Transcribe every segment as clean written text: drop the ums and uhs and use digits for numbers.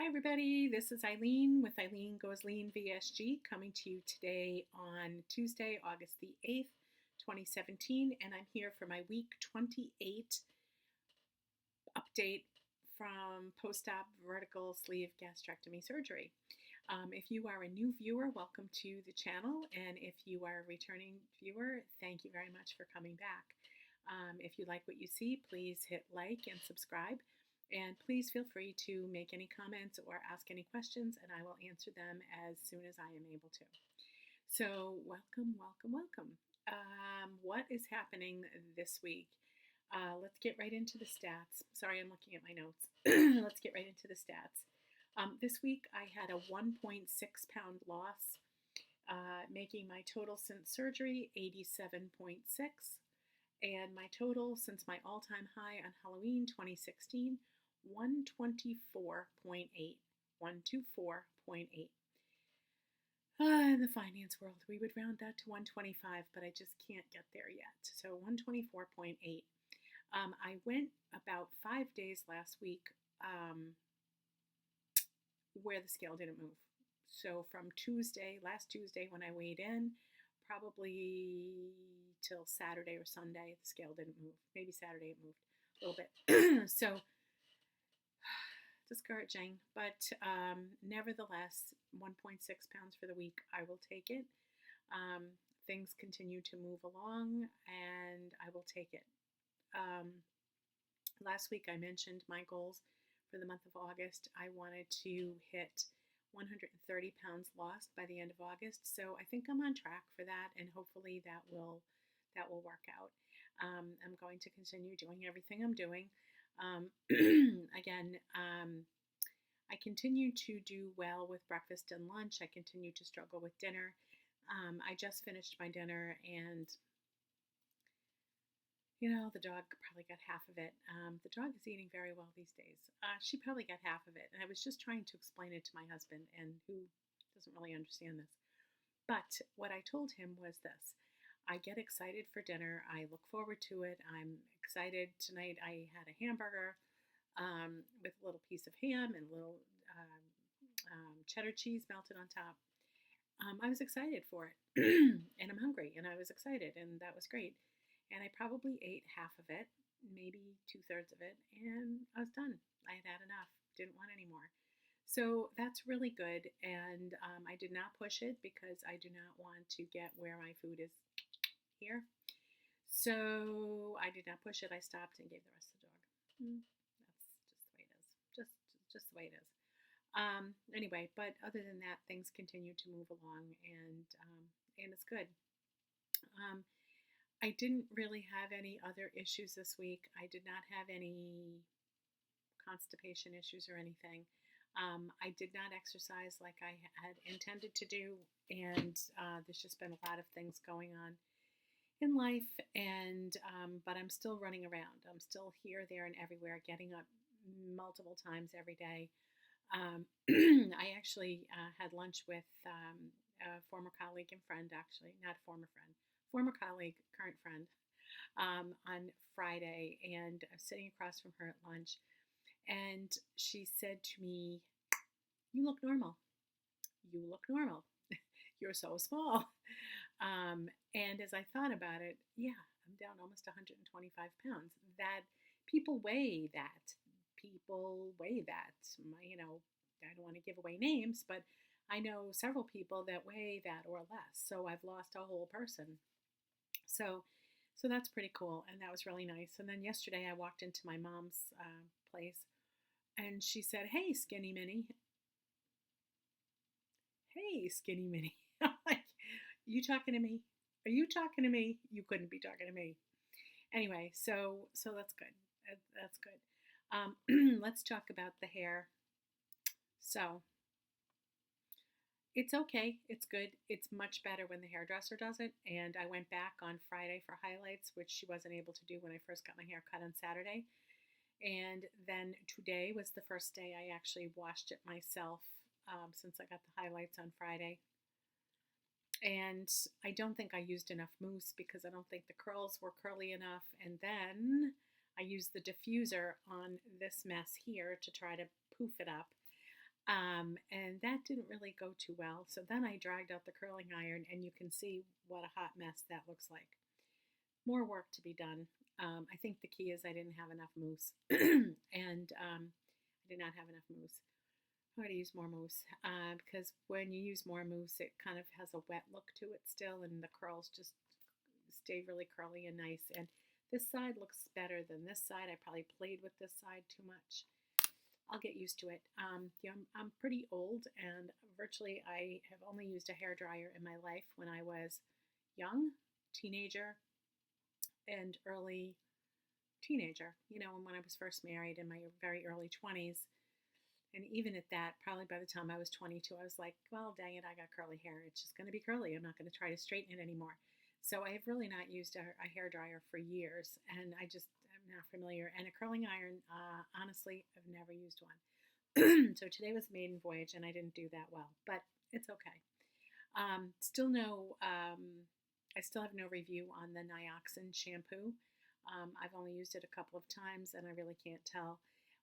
Hi, everybody. This is Eileen with EileenGoesLean-VSG coming to you today on Tuesday, August the 8th, 2017. And I'm here for my week 28 update from post-op vertical sleeve gastrectomy surgery. If you are a new viewer, welcome to the channel. And if you are a returning viewer, thank you very much for coming back. If you like what you see, please hit like and subscribe. And please feel free to make any comments or ask any questions, and I will answer them as soon as I am able to. So welcome, welcome, welcome. What is happening this week? Let's get right into the stats. Sorry, I'm looking at my notes. Let's get right into the stats. This week I had a 1.6-pound loss, making my total since surgery 87.6, and my total since my all-time high on Halloween 2016, 124.8. 124.8. In the finance world, we would round that to 125, but I just can't get there yet. So 124.8. I went about 5 days last week where the scale didn't move. So from last Tuesday when I weighed in, probably till Saturday or Sunday, the scale didn't move. Maybe Saturday it moved a little bit. So discouraging, but nevertheless, 1.6 pounds for the week. I will take it. Things continue to move along, and I will take it. Last week I mentioned my goals for the month of August. I wanted to hit 130 pounds lost by the end of August, so I think I'm on track for that, and hopefully that will work out. I'm going to continue doing everything I'm doing. Again, I continue to do well with breakfast and lunch. I continue to struggle with dinner. I just finished my dinner, and the dog probably got half of it. The dog is eating very well these days. She probably got half of it, and I was just trying to explain it to my husband, and who doesn't really understand this. But what I told him was this. I get excited for dinner. I look forward to it. I'm excited. Tonight I had a hamburger with a little piece of ham and a little cheddar cheese melted on top. I was excited for it. And I'm hungry, and I was excited, and that was great. And I probably ate half of it, maybe 2/3 of it, and I was done. I had had enough. Didn't want any more. So that's really good, and I did not push it because I do not want to get where my food is here. So I did not push it. I stopped and gave the rest to the dog. That's just the way it is. Just the way it is. Anyway, but other than that, things continue to move along, and it's good. I didn't really have any other issues this week. I did not have any constipation issues or anything. I did not exercise like I had intended to do, and there's just been a lot of things going on in life, and but I'm still running around. I'm still here, there, and everywhere, getting up multiple times every day. I actually had lunch with a former colleague and friend, actually, not a former friend, former colleague, current friend, on Friday, and I was sitting across from her at lunch, and she said to me, "You look normal. You look normal. You're so small." And as I thought about it, yeah, I'm down almost 125 pounds. That people weigh that. People weigh that. I don't want to give away names, but I know several people that weigh that or less. So I've lost a whole person. So that's pretty cool, and that was really nice. And then yesterday I walked into my mom's place, and she said, "Hey, skinny mini." Hey, skinny mini. I'm like, you talking to me? Are you talking to me? You couldn't be talking to me. Anyway, so that's good. That's good. Let's talk about the hair. So it's okay. It's good. It's much better when the hairdresser does it. And I went back on Friday for highlights, which she wasn't able to do when I first got my hair cut on Saturday. And then today was the first day I actually washed it myself, since I got the highlights on Friday. And I don't think I used enough mousse because I don't think the curls were curly enough. And then I used the diffuser on this mess here to try to poof it up. And that didn't really go too well. So then I dragged out the curling iron, and you can see what a hot mess that looks like. More work to be done. I think the key is I didn't have enough mousse, and I did not have enough mousse. I'm going to use more mousse because when you use more mousse, it kind of has a wet look to it still, and the curls just stay really curly and nice. And this side looks better than this side. I probably played with this side too much. I'll get used to it. I'm pretty old, and virtually I have only used a hair dryer in my life when I was young, teenager, and early teenager. When I was first married in my very early 20s. And even at that, probably by the time I was 22, I was like, well, dang it, I got curly hair. It's just going to be curly. I'm not going to try to straighten it anymore. So I have really not used a hair dryer for years, and I'm not familiar. And a curling iron, honestly, I've never used one. So today was maiden voyage, and I didn't do that well, but it's okay. Still no, I still have no review on the Nioxin shampoo. I've only used it a couple of times, and I really can't tell.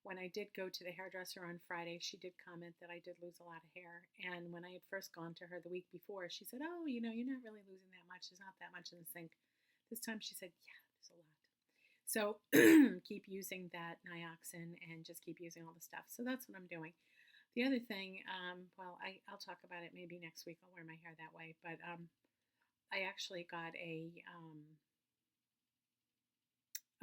When I did go to the hairdresser on Friday, she did comment that I did lose a lot of hair. And when I had first gone to her the week before, she said, oh, you're not really losing that much. There's not that much in the sink. This time she said, yeah, there's a lot. So keep using that Nioxin and just keep using all the stuff. So that's what I'm doing. The other thing, I'll talk about it maybe next week. I'll wear my hair that way. But I actually got a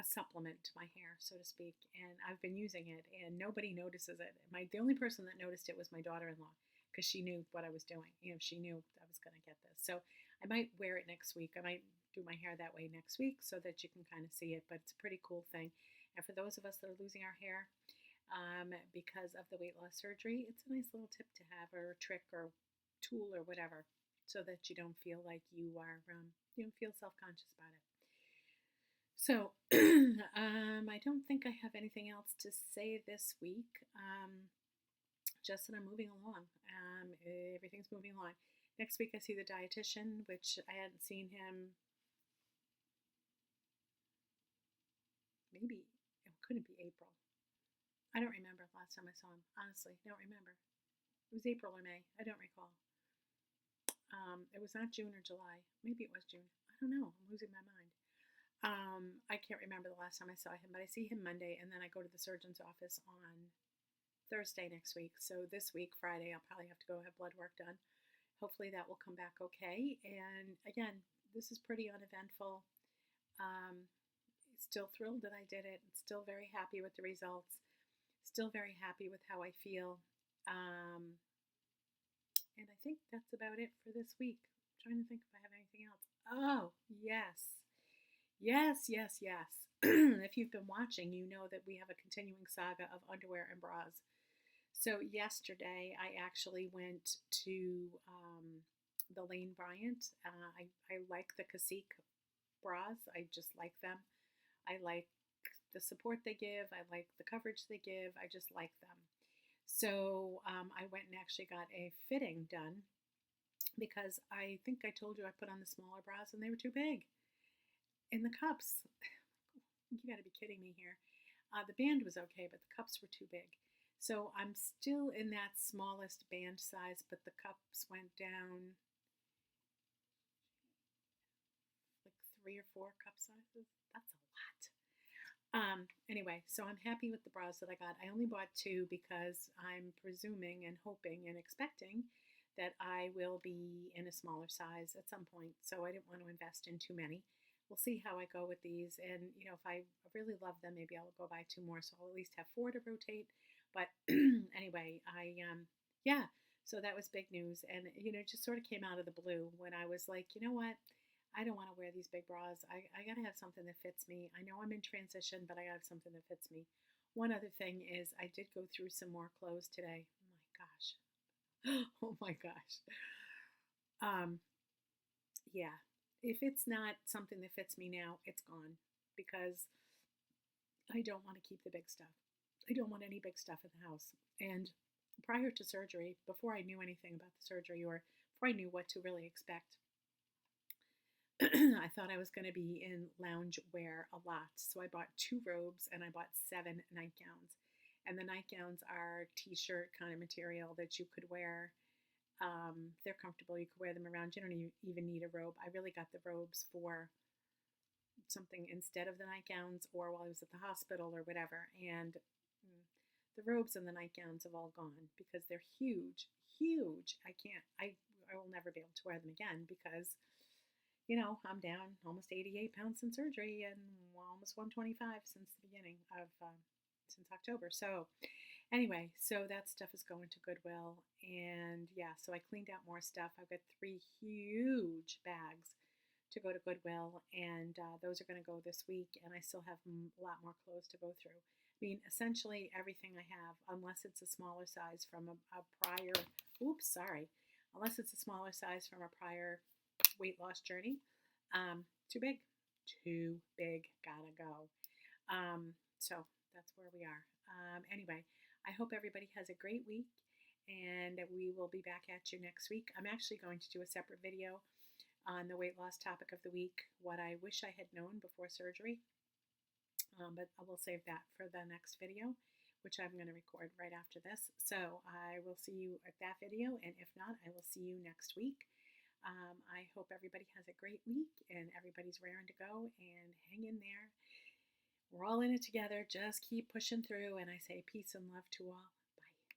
supplement to my hair, so to speak, and I've been using it, and nobody notices it. The only person that noticed it was my daughter-in-law, because she knew what I was doing. She knew I was going to get this. So I might wear it next week. I might do my hair that way next week so that you can kind of see it, but it's a pretty cool thing. And for those of us that are losing our hair because of the weight loss surgery, it's a nice little tip to have, or a trick or tool or whatever, so that you don't feel like you don't feel self-conscious about it. So, I don't think I have anything else to say this week. Just that I'm moving along. Everything's moving along. Next week I see the dietitian, which I hadn't seen him. Maybe it couldn't be April. I don't remember the last time I saw him. Honestly, don't remember. It was April or May. I don't recall. It was not June or July. Maybe it was June. I don't know. I'm losing my mind. I can't remember the last time I saw him, but I see him Monday, and then I go to the surgeon's office on Thursday next week. So this week, Friday, I'll probably have to go have blood work done. Hopefully that will come back okay. And again, this is pretty uneventful. Still thrilled that I did it. Still very happy with the results. Still very happy with how I feel. And I think that's about it for this week. I'm trying to think if I have anything else. Oh, yes. Yes. If you've been watching, you know that we have a continuing saga of underwear and bras. So yesterday, I actually went to the Lane Bryant. I like the Cacique bras. I just like them. I like the support they give. I like the coverage they give. I just like them. So I went and actually got a fitting done because I think I told you I put on the smaller bras and they were too big. In the cups, you got to be kidding me here. The band was okay, but the cups were too big. So I'm still in that smallest band size, but the cups went down like 3 or 4 cup sizes. That's a lot. Anyway, so I'm happy with the bras that I got. I only bought 2 because I'm presuming and hoping and expecting that I will be in a smaller size at some point. So I didn't want to invest in too many. We'll see how I go with these. And, if I really love them, maybe I'll go buy 2 more. So I'll at least have 4 to rotate. But anyway, so that was big news. And, it just sort of came out of the blue when I was like, you know what? I don't want to wear these big bras. I got to have something that fits me. I know I'm in transition, but I got to have something that fits me. One other thing is I did go through some more clothes today. Oh my gosh. Oh my gosh. Yeah. If it's not something that fits me now, it's gone because I don't want to keep the big stuff. I don't want any big stuff in the house. And prior to surgery, before I knew anything about the surgery or before I knew what to really expect, I thought I was going to be in lounge wear a lot. So I bought 2 robes and I bought 7 nightgowns. And the nightgowns are t-shirt kind of material that you could wear. They're comfortable. You could wear them around. You don't even need a robe. I really got the robes for something instead of the nightgowns, or while I was at the hospital or whatever. And the robes and the nightgowns have all gone because they're huge, huge. I will never be able to wear them again because, I'm down almost 88 pounds since surgery and almost 125 since the beginning of, since October. So anyway, so that stuff is going to Goodwill. And yeah, so I cleaned out more stuff. I've got 3 huge bags to go to Goodwill, and those are going to go this week. And I still have a lot more clothes to go through. I mean, essentially everything I have, unless it's a smaller size from a prior, unless it's a smaller size from a prior weight loss journey, too big, gotta go. So that's where we are. Anyway, I hope everybody has a great week, and we will be back at you next week. I'm actually going to do a separate video on the weight loss topic of the week, what I wish I had known before surgery. But I will save that for the next video, which I'm going to record right after this. So I will see you at that video, and if not, I will see you next week. I hope everybody has a great week and everybody's raring to go, and hang in there. We're all in it together. Just keep pushing through, and I say peace and love to all.